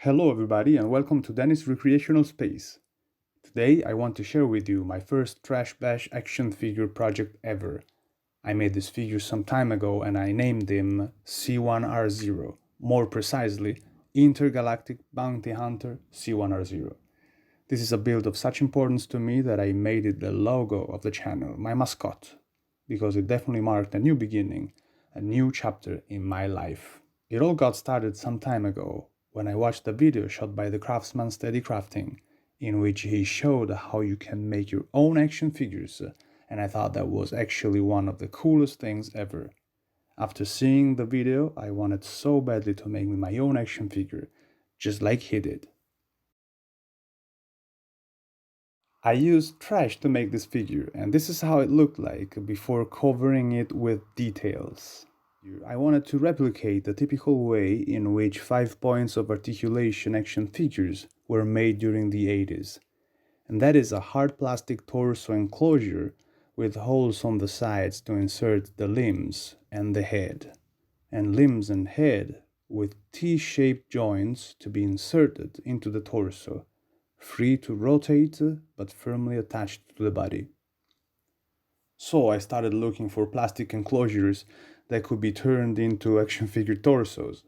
Hello everybody and welcome to Dennis Recreational Space. Today I want to share with you my first Trash Bash action figure project ever. I made this figure some time ago and I named him C1R0, more precisely Intergalactic Bounty Hunter C1R0. This is a build of such importance to me that I made it the logo of the channel, my mascot, because it definitely marked a new beginning, a new chapter in my life. It all got started some time ago when I watched a video shot by the craftsman Steady Crafting, in which he showed how you can make your own action figures, and I thought that was actually one of the coolest things ever. After seeing the video, I wanted so badly to make my own action figure, just like he did. I used trash to make this figure, and this is how it looked like before covering it with details. I wanted to replicate the typical way in which 5 points of articulation action figures were made during the 80s, and that is a hard plastic torso enclosure with holes on the sides to insert the limbs and the head, and limbs and head with T-shaped joints to be inserted into the torso, free to rotate but firmly attached to the body. So I started looking for plastic enclosures that could be turned into action figure torsos,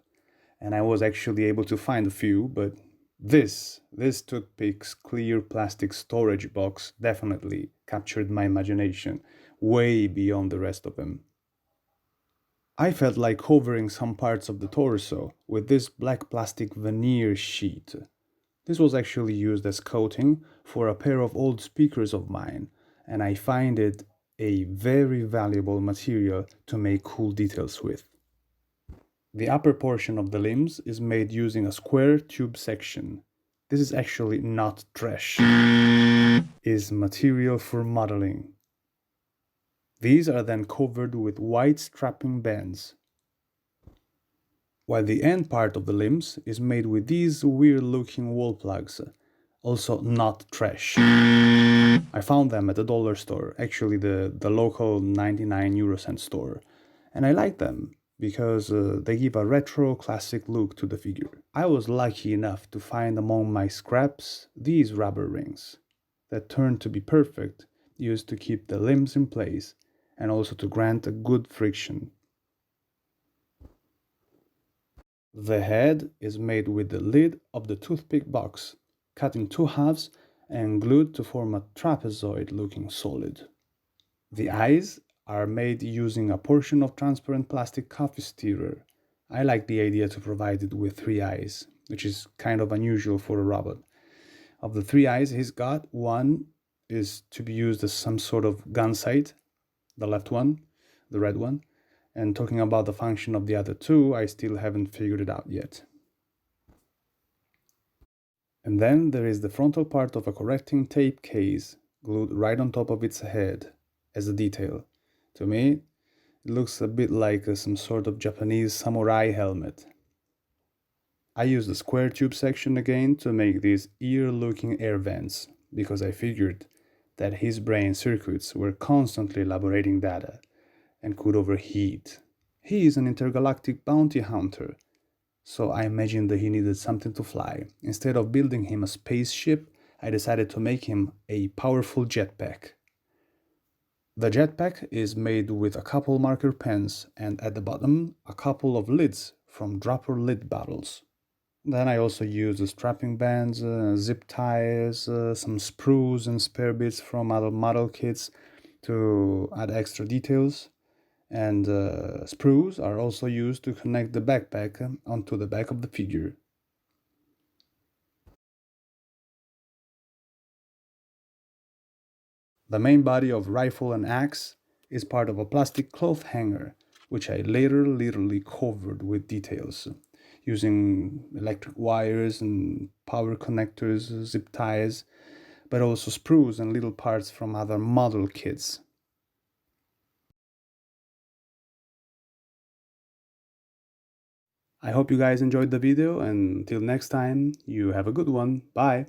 and I was actually able to find a few, but this toothpick's clear plastic storage box definitely captured my imagination way beyond the rest of them. I felt like covering some parts of the torso with this black plastic veneer sheet. This was actually used as coating for a pair of old speakers of mine, and I find it a very valuable material to make cool details with. The upper portion of the limbs is made using a square tube section. This is actually not trash, is material for modeling. These are then covered with white strapping bands, while the end part of the limbs is made with these weird looking wall plugs, also not trash. I found them at the dollar store, actually the local 99 € store, and I like them because they give a retro classic look to the figure. I was lucky enough to find among my scraps these rubber rings that turned to be perfect, used to keep the limbs in place and also to grant a good friction. The head is made with the lid of the toothpick box, cut in two halves and glued to form a trapezoid-looking solid. The eyes are made using a portion of transparent plastic coffee stirrer. I like the idea to provide it with 3 eyes, which is kind of unusual for a robot. Of the 3 eyes he's got, one is to be used as some sort of gun sight, the left one, the red one. And talking about the function of the other 2, I still haven't figured it out yet. And then there is the frontal part of a correcting tape case glued right on top of its head as a detail. To me, it looks a bit like some sort of Japanese samurai helmet. I used the square tube section again to make these ear-looking air vents, because I figured that his brain circuits were constantly elaborating data and could overheat. He is an intergalactic bounty hunter, so I imagined that he needed something to fly. Instead of building him a spaceship, I decided to make him a powerful jetpack. The jetpack is made with a couple marker pens and at the bottom a couple of lids from dropper lid bottles. Then I also used the strapping bands, zip ties, some sprues and spare bits from other model kits to add extra details. And sprues are also used to connect the backpack onto the back of the figure. The main body of rifle and axe is part of a plastic cloth hanger, which I later literally covered with details, using electric wires and power connectors, zip ties, but also sprues and little parts from other model kits. I hope you guys enjoyed the video, and until next time, you have a good one. Bye!